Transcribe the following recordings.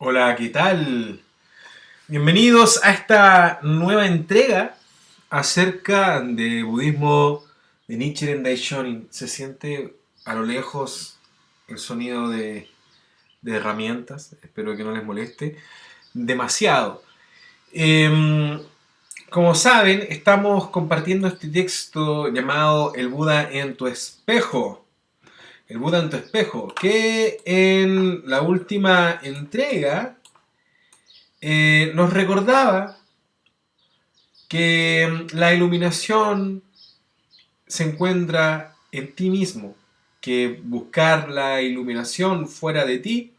Hola, ¿qué tal? Bienvenidos a esta nueva entrega acerca de budismo de Nichiren Daishonin. Se siente a lo lejos el sonido de herramientas, espero que no les moleste, demasiado. Em, Como saben, estamos compartiendo este texto llamado El Buda en tu espejo. El Buda en tu espejo, que en la última entrega nos recordaba que la iluminación se encuentra en ti mismo, que buscar la iluminación fuera de ti,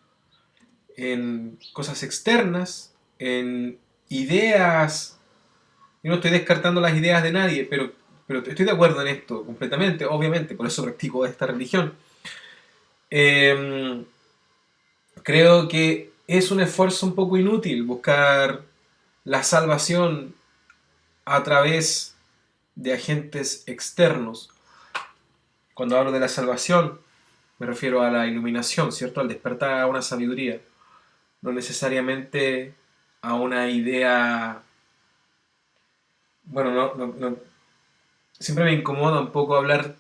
en cosas externas, en ideas. Yo no estoy descartando las ideas de nadie, pero estoy de acuerdo en esto completamente, obviamente, por eso practico esta religión. Eh, Creo que es un esfuerzo un poco inútil buscar la salvación a través de agentes externos. Cuando hablo de la salvación, me refiero a la iluminación, ¿cierto? Al despertar a una sabiduría, no necesariamente a una idea. Bueno, siempre me incomoda un poco hablar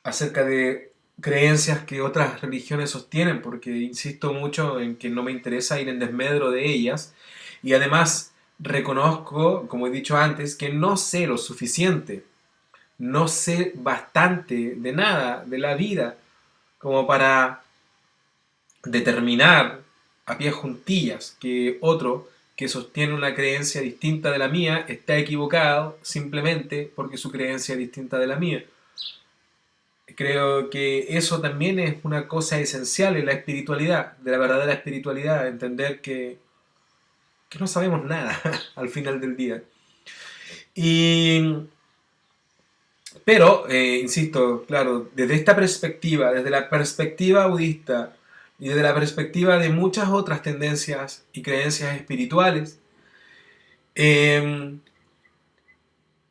acerca de creencias que otras religiones sostienen, porque insisto mucho en que no me interesa ir en desmedro de ellas, y además reconozco, como he dicho antes, que no sé lo suficiente, no sé bastante de nada, de la vida, como para determinar a pie juntillas que otro que sostiene una creencia distinta de la mía está equivocado simplemente porque su creencia es distinta de la mía. Creo que eso también es una cosa esencial en la espiritualidad, de la verdadera espiritualidad, entender que no sabemos nada al final del día. Y Pero, insisto, claro, desde esta perspectiva, desde la perspectiva budista y desde la perspectiva de muchas otras tendencias y creencias espirituales, eh,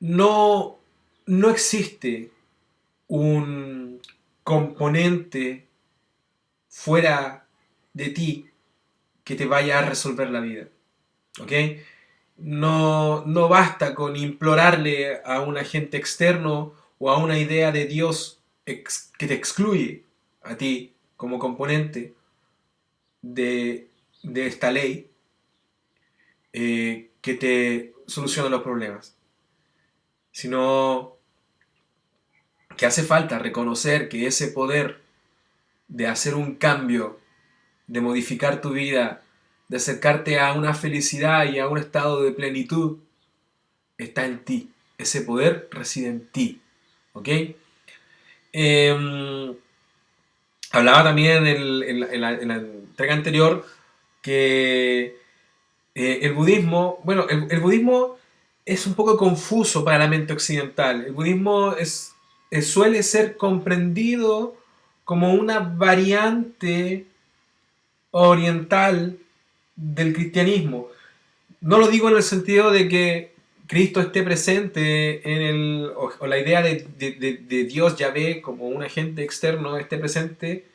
no, no existe un componente fuera de ti que te vaya a resolver la vida. ¿Ok? No basta con implorarle a un agente externo o a una idea de Dios que te excluye a ti como componente de esta ley, que te solucione los problemas, sino que hace falta reconocer que ese poder de hacer un cambio, de modificar tu vida, de acercarte a una felicidad y a un estado de plenitud, está en ti. Ese poder reside en ti. ¿Ok? Eh, Hablaba también en la entrega anterior que el budismo, bueno, el budismo es un poco confuso para la mente occidental. El budismo suele ser comprendido como una variante oriental del cristianismo. No lo digo en el sentido de que Cristo esté presente o la idea de Dios Yahvé como un agente externo esté presente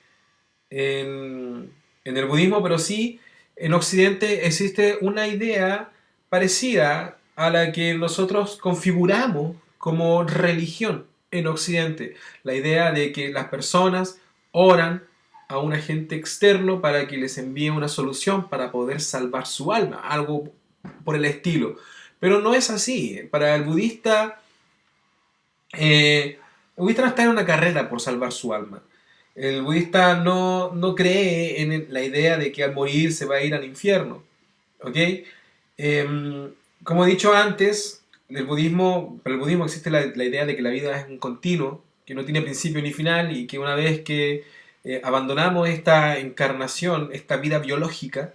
en el budismo, pero sí en Occidente existe una idea parecida a la que nosotros configuramos como religión en Occidente. La idea de que las personas oran a un agente externo para que les envíe una solución para poder salvar su alma, algo por el estilo. Pero no es así. Para el budista no está en una carrera por salvar su alma. El budista no cree en la idea de que al morir se va a ir al infierno. ¿Ok? Como he dicho antes, para el budismo existe la idea de que la vida es un continuo, que no tiene principio ni final y que una vez que abandonamos esta encarnación, esta vida biológica,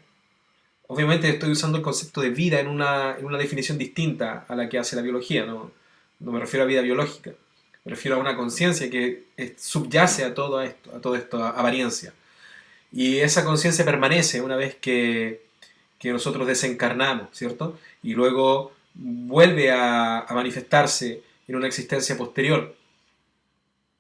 obviamente estoy usando el concepto de vida en una definición distinta a la que hace la biología, no me refiero a vida biológica, me refiero a una conciencia que subyace a todo esto, a apariencia. Y esa conciencia permanece una vez que nosotros desencarnamos, ¿cierto? Y luego vuelve a manifestarse en una existencia posterior.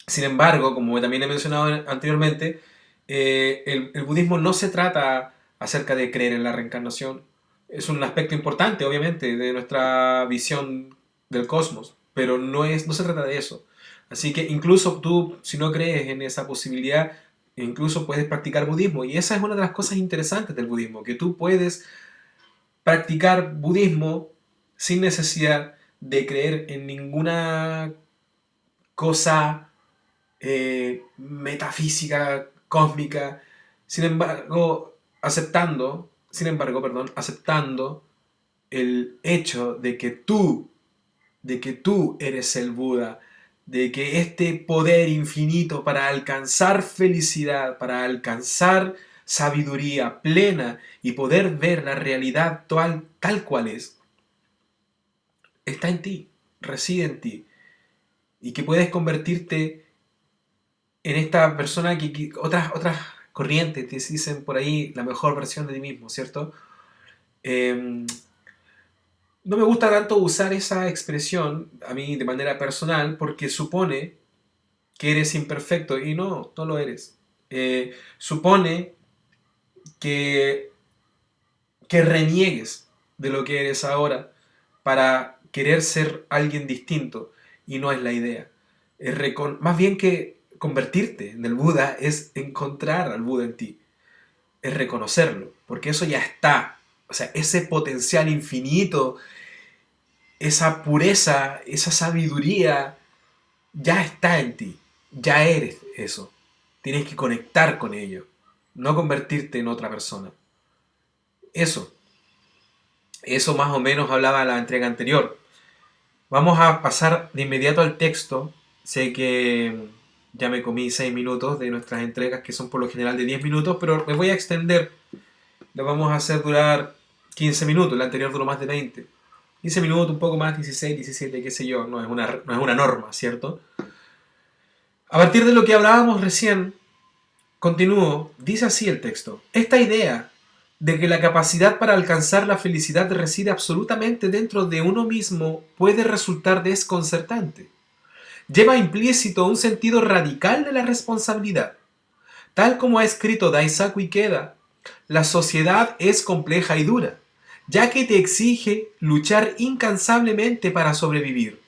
Sin embargo, como también he mencionado anteriormente, el budismo no se trata acerca de creer en la reencarnación. Es un aspecto importante, obviamente, de nuestra visión del cosmos, pero no se trata de eso. Así que incluso tú, si no crees en esa posibilidad, incluso puedes practicar budismo. Y esa es una de las cosas interesantes del budismo, que tú puedes practicar budismo sin necesidad de creer en ninguna cosa metafísica, cósmica, aceptando el hecho de que tú eres el Buda, de que este poder infinito para alcanzar felicidad, para alcanzar sabiduría plena y poder ver la realidad tal cual es, está en ti, reside en ti, y que puedes convertirte en esta persona que otras corrientes te dicen por ahí la mejor versión de ti mismo, ¿cierto? Eh, no me gusta tanto usar esa expresión a mí de manera personal porque supone que eres imperfecto y no lo eres. Supone que, que reniegues de lo que eres ahora para querer ser alguien distinto y no es la idea. Más bien que convertirte en el Buda es encontrar al Buda en ti, es reconocerlo, porque eso ya está. O sea, ese potencial infinito, esa pureza, esa sabiduría, ya está en ti. Ya eres eso. Tienes que conectar con ello, no convertirte en otra persona. Eso, eso más o menos hablaba la entrega anterior. Vamos a pasar de inmediato al texto. Sé que ya me comí 6 minutos de nuestras entregas, que son por lo general de 10 minutos, pero me voy a extender. Lo vamos a hacer durar 15 minutos. La anterior duró más de 20. 15 minutos, un poco más, 16, 17, qué sé yo. No es una norma, ¿cierto? A partir de lo que hablábamos recién, continúo, dice así el texto. Esta idea de que la capacidad para alcanzar la felicidad reside absolutamente dentro de uno mismo puede resultar desconcertante. Lleva implícito un sentido radical de la responsabilidad. Tal como ha escrito Daisaku Ikeda, la sociedad es compleja y dura, ya que te exige luchar incansablemente para sobrevivir.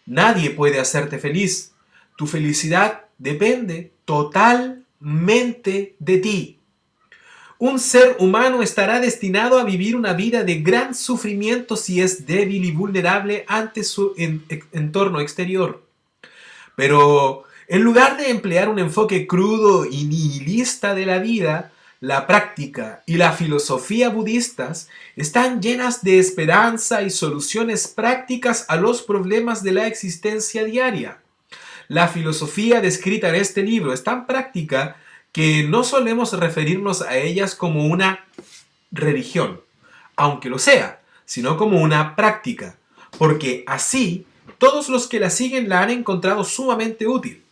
Nadie puede hacerte feliz. Tu felicidad depende totalmente de ti. Un ser humano estará destinado a vivir una vida de gran sufrimiento si es débil y vulnerable ante su entorno exterior. Pero en lugar de emplear un enfoque crudo y nihilista de la vida, la práctica y la filosofía budistas están llenas de esperanza y soluciones prácticas a los problemas de la existencia diaria. La filosofía descrita en este libro es tan práctica que no solemos referirnos a ellas como una religión, aunque lo sea, sino como una práctica, porque así todos los que la siguen la han encontrado sumamente útil.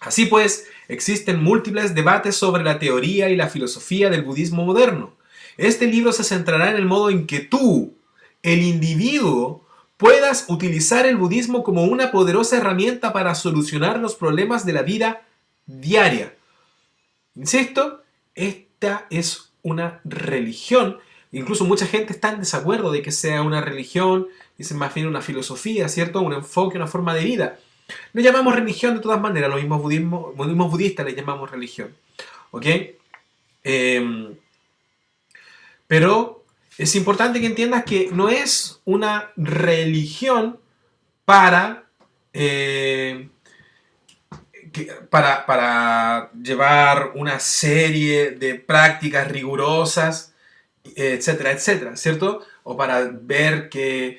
Así pues, existen múltiples debates sobre la teoría y la filosofía del budismo moderno. Este libro se centrará en el modo en que tú, el individuo, puedas utilizar el budismo como una poderosa herramienta para solucionar los problemas de la vida diaria. Insisto, esta es una religión. Incluso mucha gente está en desacuerdo de que sea una religión, dicen más bien una filosofía, ¿cierto? Un enfoque, una forma de vida. Le llamamos religión de todas maneras, los mismos budistas le llamamos religión. ¿Ok? Pero es importante que entiendas que no es una religión para, eh, para llevar una serie de prácticas rigurosas, etcétera, etcétera, ¿cierto? O para ver que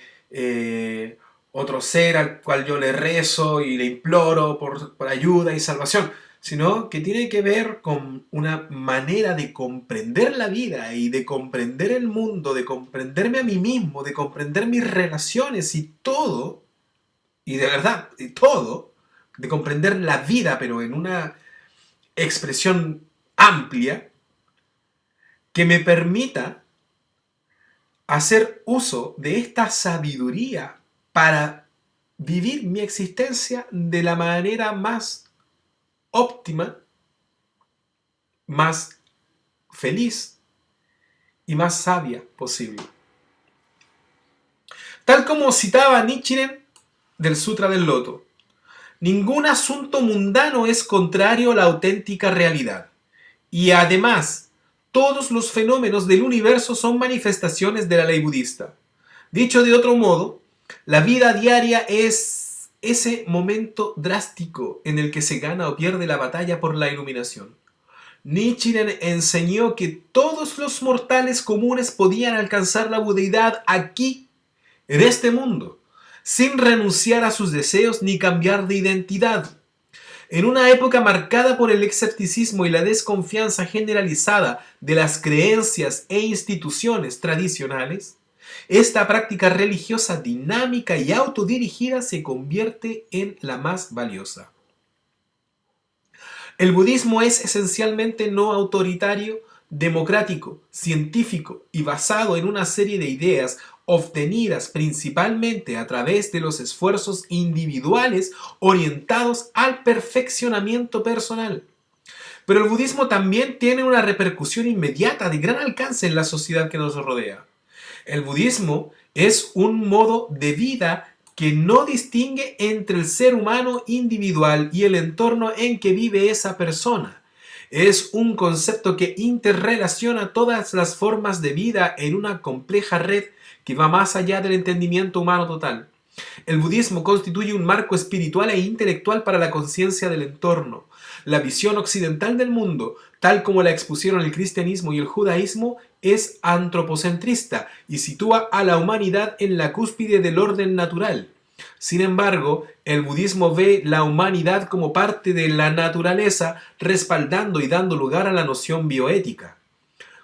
otro ser al cual yo le rezo y le imploro por ayuda y salvación, sino que tiene que ver con una manera de comprender la vida y de comprender el mundo, de comprenderme a mí mismo, de comprender mis relaciones y todo, y de verdad, y todo, de comprender la vida, pero en una expresión amplia, que me permita hacer uso de esta sabiduría para vivir mi existencia de la manera más óptima, más feliz y más sabia posible. Tal como citaba Nichiren del Sutra del Loto, ningún asunto mundano es contrario a la auténtica realidad. Y además, todos los fenómenos del universo son manifestaciones de la ley budista. Dicho de otro modo, la vida diaria es ese momento drástico en el que se gana o pierde la batalla por la iluminación. Nichiren enseñó que todos los mortales comunes podían alcanzar la budeidad aquí, en este mundo, sin renunciar a sus deseos ni cambiar de identidad. En una época marcada por el escepticismo y la desconfianza generalizada de las creencias e instituciones tradicionales, esta práctica religiosa dinámica y autodirigida se convierte en la más valiosa. El budismo es esencialmente no autoritario, democrático, científico y basado en una serie de ideas obtenidas principalmente a través de los esfuerzos individuales orientados al perfeccionamiento personal. Pero el budismo también tiene una repercusión inmediata de gran alcance en la sociedad que nos rodea. El budismo es un modo de vida que no distingue entre el ser humano individual y el entorno en que vive esa persona. Es un concepto que interrelaciona todas las formas de vida en una compleja red que va más allá del entendimiento humano total. El budismo constituye un marco espiritual e intelectual para la conciencia del entorno. La visión occidental del mundo, tal como la expusieron el cristianismo y el judaísmo, es antropocentrista y sitúa a la humanidad en la cúspide del orden natural. Sin embargo, el budismo ve la humanidad como parte de la naturaleza, respaldando y dando lugar a la noción bioética.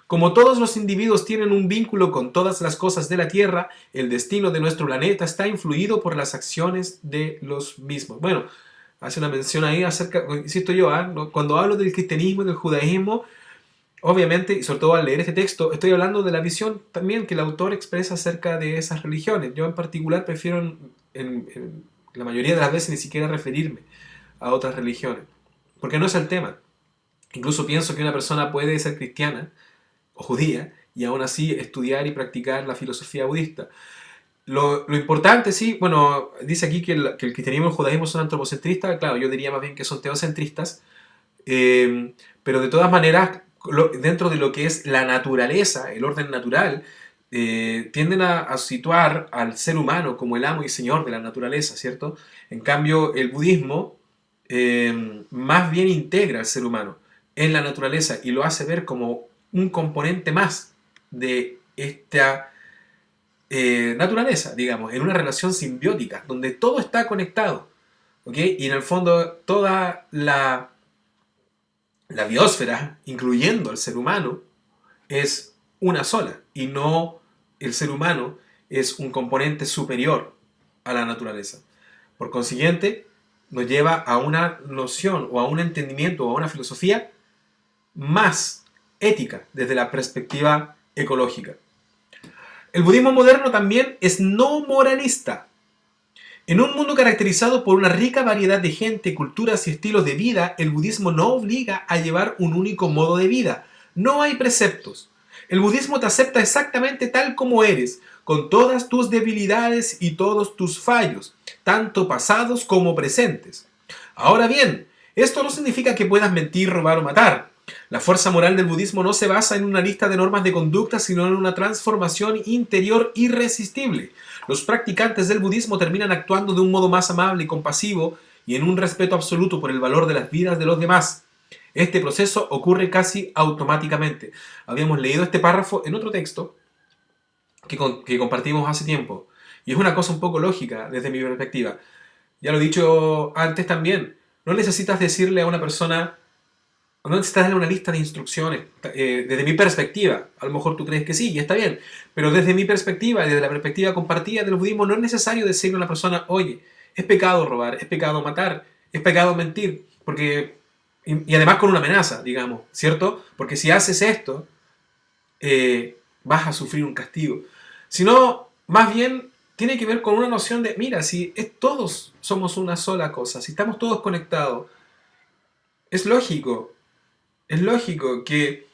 Como todos los individuos tienen un vínculo con todas las cosas de la Tierra, el destino de nuestro planeta está influido por las acciones de los mismos. Bueno, hace una mención ahí acerca, insisto yo, cuando hablo del cristianismo y del judaísmo, obviamente, y sobre todo al leer este texto, estoy hablando de la visión también que el autor expresa acerca de esas religiones. Yo en particular prefiero en la mayoría de las veces ni siquiera referirme a otras religiones, porque no es el tema. Incluso pienso que una persona puede ser cristiana o judía y aún así estudiar y practicar la filosofía budista. Lo importante, sí, bueno, dice aquí que el cristianismo y el judaísmo son antropocentristas, claro, yo diría más bien que son teocentristas, pero de todas maneras, dentro de lo que es la naturaleza, el orden natural, tienden a situar al ser humano como el amo y señor de la naturaleza, ¿cierto? En cambio, el budismo más bien integra al ser humano en la naturaleza y lo hace ver como un componente más de esta naturaleza, digamos, en una relación simbiótica, donde todo está conectado, ¿ok? Y en el fondo toda la biosfera, incluyendo el ser humano, es una sola, y no el ser humano es un componente superior a la naturaleza. Por consiguiente, nos lleva a una noción o a un entendimiento o a una filosofía más ética desde la perspectiva ecológica. El budismo moderno también es no moralista. En un mundo caracterizado por una rica variedad de gente, culturas y estilos de vida, el budismo no obliga a llevar un único modo de vida. No hay preceptos. El budismo te acepta exactamente tal como eres, con todas tus debilidades y todos tus fallos, tanto pasados como presentes. Ahora bien, esto no significa que puedas mentir, robar o matar. La fuerza moral del budismo no se basa en una lista de normas de conducta, sino en una transformación interior irresistible. Los practicantes del budismo terminan actuando de un modo más amable y compasivo y en un respeto absoluto por el valor de las vidas de los demás. Este proceso ocurre casi automáticamente. Habíamos leído este párrafo en otro texto que compartimos hace tiempo. Y es una cosa un poco lógica desde mi perspectiva. Ya lo he dicho antes también. No necesitas decirle a una persona, no necesitas darle una lista de instrucciones. Desde mi perspectiva, a lo mejor tú crees que sí, y está bien. Pero desde mi perspectiva, desde la perspectiva compartida del budismo, no es necesario decirle a una persona, oye, es pecado robar, es pecado matar, es pecado mentir. Porque, y además con una amenaza, digamos, ¿cierto? Porque si haces esto, vas a sufrir un castigo. Sino, más bien, tiene que ver con una noción de, mira, si todos somos una sola cosa, si estamos todos conectados, es lógico que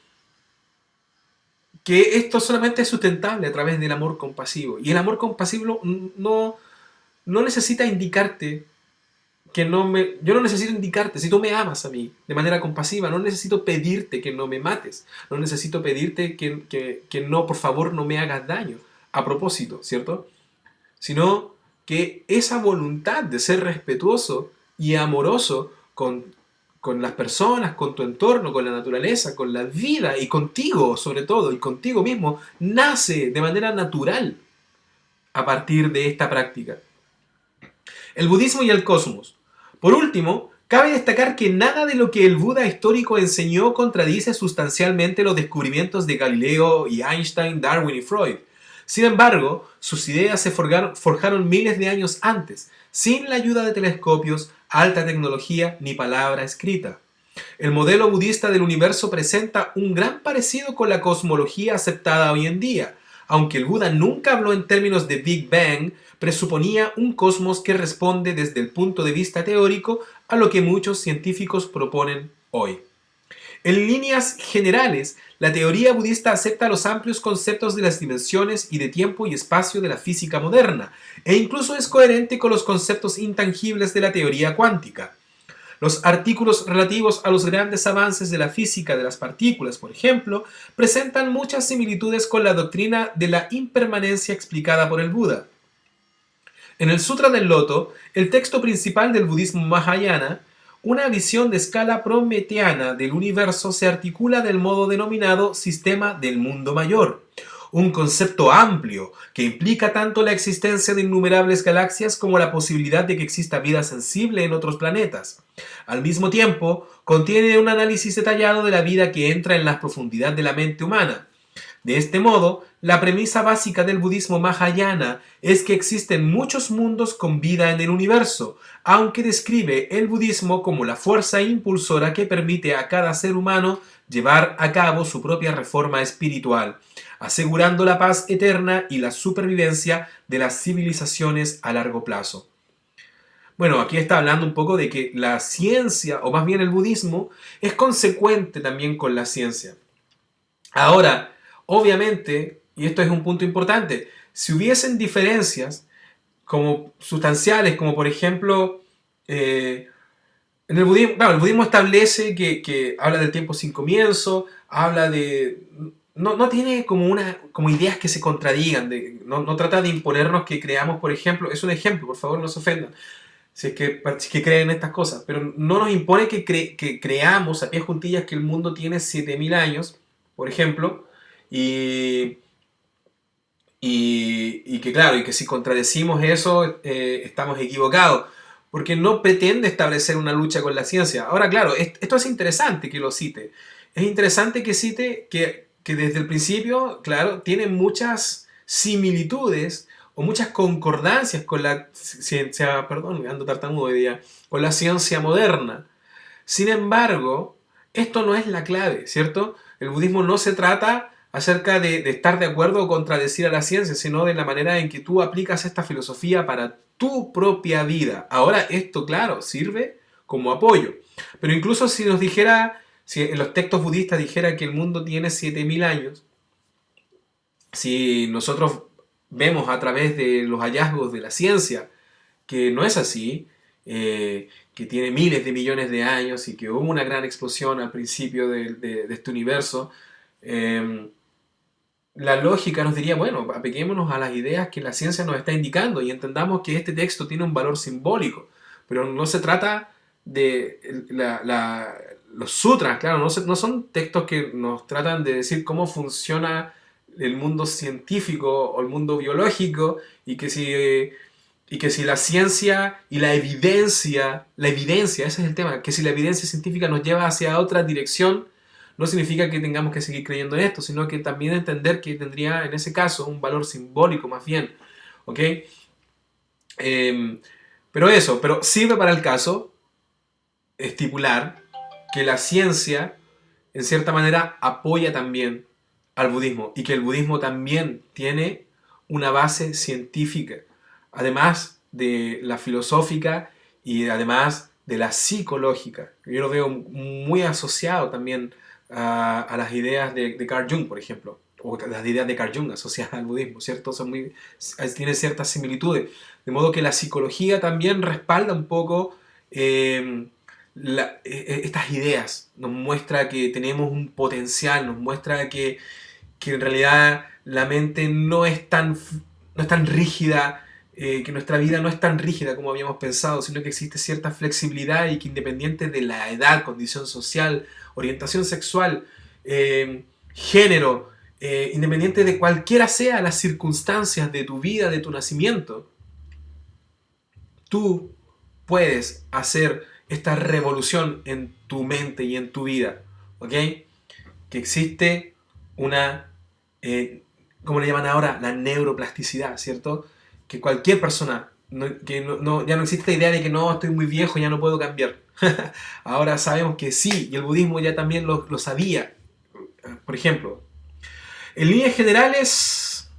que esto solamente es sustentable a través del amor compasivo. Y el amor compasivo no necesita indicarte que yo no necesito indicarte, si tú me amas a mí de manera compasiva, no necesito pedirte que no me mates, no necesito pedirte que no, por favor, no me hagas daño a propósito, ¿cierto? Sino que esa voluntad de ser respetuoso y amoroso con las personas, con tu entorno, con la naturaleza, con la vida y contigo sobre todo, y contigo mismo, nace de manera natural a partir de esta práctica. El budismo y el cosmos. Por último, cabe destacar que nada de lo que el Buda histórico enseñó contradice sustancialmente los descubrimientos de Galileo y Einstein, Darwin y Freud. Sin embargo, sus ideas se forjaron miles de años antes, sin la ayuda de telescopios, alta tecnología ni palabra escrita. El modelo budista del universo presenta un gran parecido con la cosmología aceptada hoy en día. Aunque el Buda nunca habló en términos de Big Bang, presuponía un cosmos que responde desde el punto de vista teórico a lo que muchos científicos proponen hoy. En líneas generales, la teoría budista acepta los amplios conceptos de las dimensiones y de tiempo y espacio de la física moderna, e incluso es coherente con los conceptos intangibles de la teoría cuántica. Los artículos relativos a los grandes avances de la física de las partículas, por ejemplo, presentan muchas similitudes con la doctrina de la impermanencia explicada por el Buda. En el Sutra del Loto, el texto principal del budismo Mahayana, una visión de escala prometeana del universo se articula del modo denominado sistema del mundo mayor, un concepto amplio que implica tanto la existencia de innumerables galaxias como la posibilidad de que exista vida sensible en otros planetas. Al mismo tiempo, contiene un análisis detallado de la vida que entra en la profundidad de la mente humana. De este modo, la premisa básica del budismo Mahayana es que existen muchos mundos con vida en el universo, aunque describe el budismo como la fuerza impulsora que permite a cada ser humano llevar a cabo su propia reforma espiritual, asegurando la paz eterna y la supervivencia de las civilizaciones a largo plazo. Bueno, aquí está hablando un poco de que la ciencia, o más bien el budismo, es consecuente también con la ciencia. Ahora, obviamente, y esto es un punto importante, si hubiesen diferencias como sustanciales, como por ejemplo, en el budismo, claro, el budismo establece que habla del tiempo sin comienzo, habla de... No tiene como ideas que se contradigan, no trata de imponernos que creamos, por ejemplo, es un ejemplo, por favor no se ofendan, si es que creen en estas cosas, pero no nos impone que creamos a pie juntillas que el mundo tiene 7000 años, por ejemplo, y que claro, y que si contradecimos eso, estamos equivocados, porque no pretende establecer una lucha con la ciencia. Ahora, claro, esto es interesante que lo cite. Es interesante que cite que desde el principio, claro, tiene muchas similitudes o muchas concordancias con la ciencia, perdón, ando tartamudo hoy día, con la ciencia moderna. Sin embargo, esto no es la clave, ¿cierto? El budismo no se trata acerca de estar de acuerdo o contradecir a la ciencia, sino de la manera en que tú aplicas esta filosofía para tu propia vida. Ahora, esto, claro, sirve como apoyo. Pero incluso si nos dijera, si en los textos budistas dijera que el mundo tiene 7000 años, si nosotros vemos a través de los hallazgos de la ciencia que no es así, que tiene miles de millones de años y que hubo una gran explosión al principio de este universo, la lógica nos diría, bueno, apeguémonos a las ideas que la ciencia nos está indicando y entendamos que este texto tiene un valor simbólico, pero no se trata de los sutras, claro, no son textos que nos tratan de decir cómo funciona el mundo científico o el mundo biológico y que si la ciencia y la evidencia, ese es el tema, que si la evidencia científica nos lleva hacia otra dirección, no significa que tengamos que seguir creyendo en esto, sino que también entender que tendría en ese caso un valor simbólico más bien, ¿ok? Pero sirve para el caso estipular que la ciencia, en cierta manera, apoya también al budismo y que el budismo también tiene una base científica, además de la filosófica y además de la psicológica. Yo lo veo muy asociado también a las ideas de Carl Jung, por ejemplo. o las ideas de Carl Jung asociadas al budismo, ¿cierto? Tienen ciertas similitudes. De modo que la psicología también respalda un poco estas ideas. Nos muestra que tenemos un potencial, nos muestra que en realidad la mente no es tan rígida, que nuestra vida no es tan rígida como habíamos pensado, sino que existe cierta flexibilidad y que independiente de la edad, condición social, orientación sexual, género, independiente de cualquiera sea las circunstancias de tu vida, de tu nacimiento, tú puedes hacer esta revolución en tu mente y en tu vida, ¿ok? Que existe una, ¿cómo le llaman ahora? La neuroplasticidad, ¿cierto? Que cualquier persona, ya no existe la idea de que no, estoy muy viejo, ya no puedo cambiar. Ahora sabemos que sí, y el budismo ya también lo sabía. Por ejemplo, en líneas generales,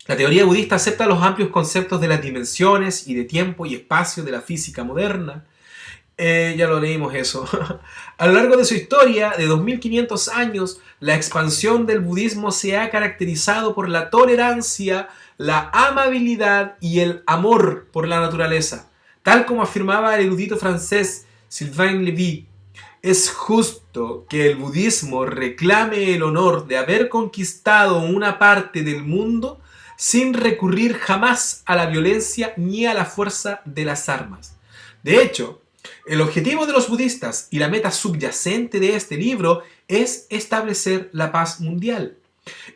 la teoría budista acepta los amplios conceptos de las dimensiones y de tiempo y espacio de la física moderna. Ya lo leímos eso. A lo largo de su historia, de 2500 años, la expansión del budismo se ha caracterizado por la tolerancia, la amabilidad y el amor por la naturaleza. Tal como afirmaba el erudito francés Sylvain Lévy, es justo que el budismo reclame el honor de haber conquistado una parte del mundo sin recurrir jamás a la violencia ni a la fuerza de las armas. De hecho, el objetivo de los budistas y la meta subyacente de este libro es establecer la paz mundial.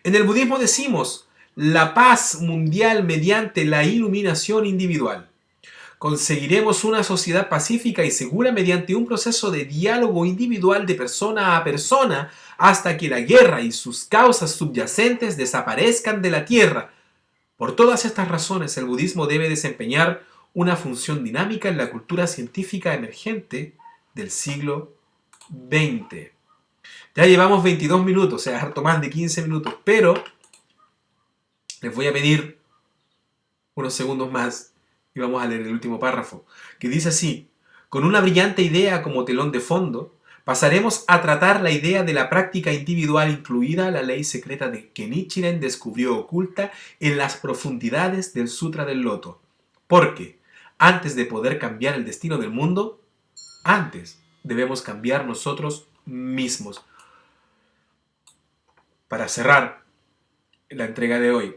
En el budismo decimos la paz mundial mediante la iluminación individual. Conseguiremos una sociedad pacífica y segura mediante un proceso de diálogo individual de persona a persona hasta que la guerra y sus causas subyacentes desaparezcan de la tierra. Por todas estas razones, el budismo debe desempeñar una función dinámica en la cultura científica emergente del siglo XX. Ya llevamos 22 minutos, o sea, harto más de 15 minutos, pero les voy a pedir unos segundos más y vamos a leer el último párrafo, que dice así: con una brillante idea como telón de fondo, pasaremos a tratar la idea de la práctica individual, incluida la ley secreta que Nichiren descubrió oculta en las profundidades del Sutra del Loto. Porque, antes de poder cambiar el destino del mundo, antes debemos cambiar nosotros mismos. Para cerrar la entrega de hoy,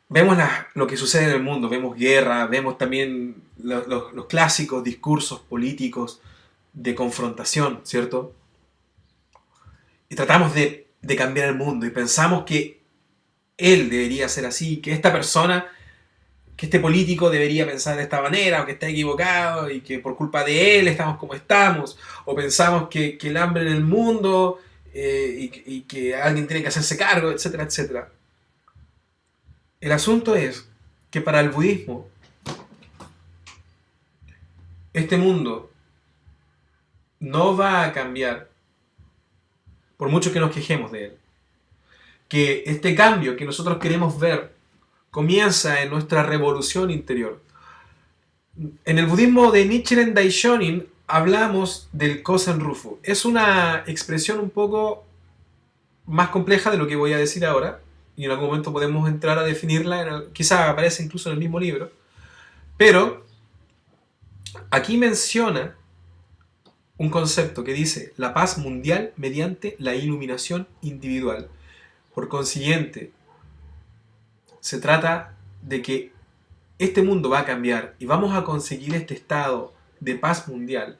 vemos lo que sucede en el mundo, vemos guerra, vemos también los clásicos discursos políticos de confrontación, ¿cierto? Y tratamos de cambiar el mundo y pensamos que él debería ser así, que esta persona, que este político debería pensar de esta manera, o que está equivocado y que por culpa de él estamos como estamos, o pensamos que el hambre en el mundo y que alguien tiene que hacerse cargo, etcétera, etcétera. El asunto es que para el budismo, este mundo no va a cambiar por mucho que nos quejemos de él. Que este cambio que nosotros queremos ver comienza en nuestra revolución interior. En el budismo de Nichiren Daishonin hablamos del Kosen Rufu. Es una expresión un poco más compleja de lo que voy a decir ahora, y en algún momento podemos entrar a definirla, quizá aparece incluso en el mismo libro, pero aquí menciona un concepto que dice la paz mundial mediante la iluminación individual. Por consiguiente, se trata de que este mundo va a cambiar y vamos a conseguir este estado de paz mundial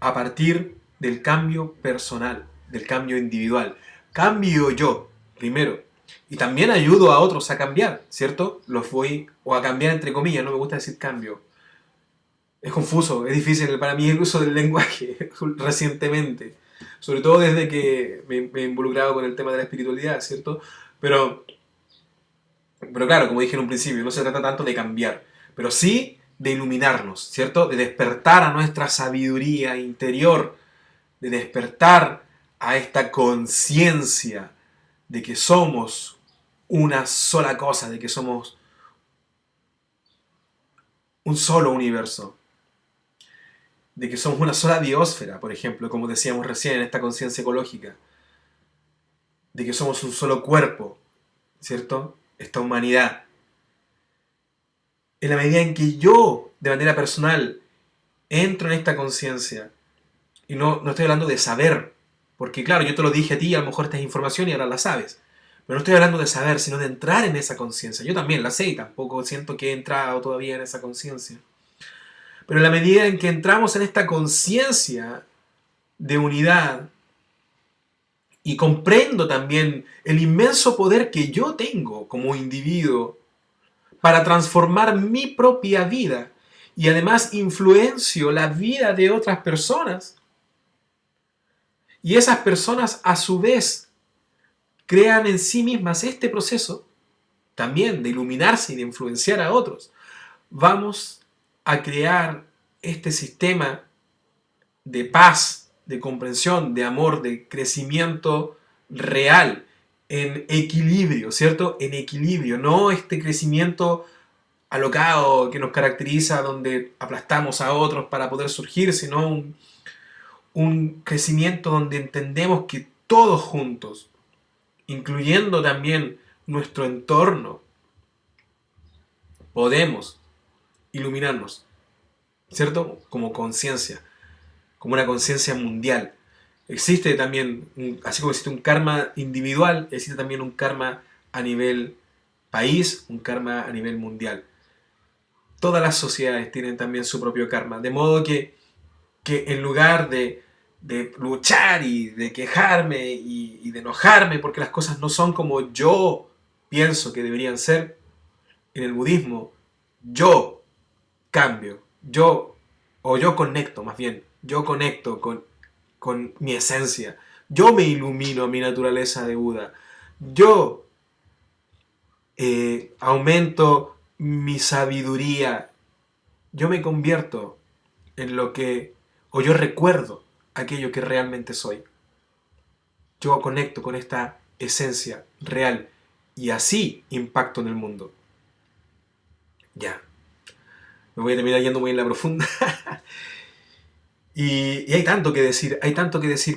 a partir del cambio personal, del cambio individual. Cambio yo primero y también ayudo a otros a cambiar, ¿cierto? O a cambiar entre comillas, no me gusta decir cambio. Es confuso, es difícil para mí el uso del lenguaje recientemente, sobre todo desde que me he involucrado con el tema de la espiritualidad, ¿cierto? Pero claro, como dije en un principio, no se trata tanto de cambiar, pero sí de iluminarnos, ¿cierto? De despertar a nuestra sabiduría interior, de despertar a esta conciencia de que somos una sola cosa, de que somos un solo universo. de que somos una sola biosfera, por ejemplo, como decíamos recién en esta conciencia ecológica, de que somos un solo cuerpo, ¿cierto? Esta humanidad. En la medida en que yo, de manera personal, entro en esta conciencia, y no estoy hablando de saber, porque claro, yo te lo dije a ti, a lo mejor esta es información y ahora la sabes, pero no estoy hablando de saber, sino de entrar en esa conciencia. Yo también la sé y tampoco siento que he entrado todavía en esa conciencia. Pero en la medida en que entramos en esta conciencia de unidad y comprendo también el inmenso poder que yo tengo como individuo para transformar mi propia vida y además influencio la vida de otras personas, y esas personas a su vez crean en sí mismas este proceso también de iluminarse y de influenciar a otros, vamos a crear este sistema de paz, de comprensión, de amor, de crecimiento real, en equilibrio, ¿cierto? En equilibrio, no este crecimiento alocado que nos caracteriza donde aplastamos a otros para poder surgir, sino un crecimiento donde entendemos que todos juntos, incluyendo también nuestro entorno, podemos iluminarnos, ¿cierto? Como conciencia, como una conciencia mundial. Existe también, así como existe un karma individual, existe también un karma a nivel país, un karma a nivel mundial. Todas las sociedades tienen también su propio karma, de modo que en lugar de luchar y de quejarme y de enojarme porque las cosas no son como yo pienso que deberían ser, en el budismo yo cambio, yo conecto más bien, yo conecto con mi esencia, yo me ilumino a mi naturaleza de Buda, yo aumento mi sabiduría, yo me convierto en lo que, o yo recuerdo aquello que realmente soy. Yo conecto con esta esencia real y así impacto en el mundo. Ya, me voy a terminar yendo muy en la profunda. y hay tanto que decir,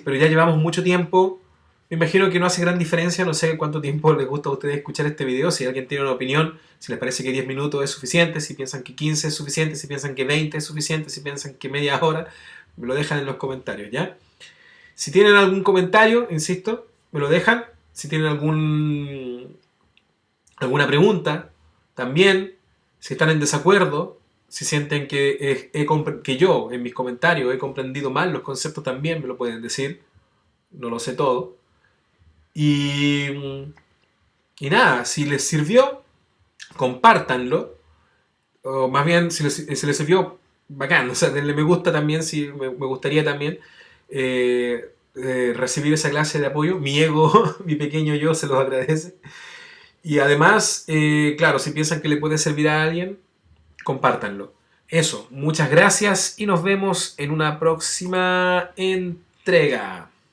pero ya llevamos mucho tiempo. Me imagino que no hace gran diferencia, no sé cuánto tiempo les gusta a ustedes escuchar este video, si alguien tiene una opinión, si les parece que 10 minutos es suficiente, si piensan que 15 es suficiente, si piensan que 20 es suficiente, si piensan que media hora, me lo dejan en los comentarios, ¿ya? Si tienen algún comentario, insisto, me lo dejan. Si tienen alguna pregunta, también. Si están en desacuerdo, si sienten que yo en mis comentarios he comprendido mal los conceptos, también me lo pueden decir. No lo sé todo. Y nada, si les sirvió, compártanlo. O más bien, si les sirvió, bacán. O sea, denle me gusta también, si me gustaría también recibir esa clase de apoyo. Mi ego, mi pequeño yo, se los agradece. Y además, claro, si piensan que le puede servir a alguien, compártanlo. Eso, muchas gracias y nos vemos en una próxima entrega.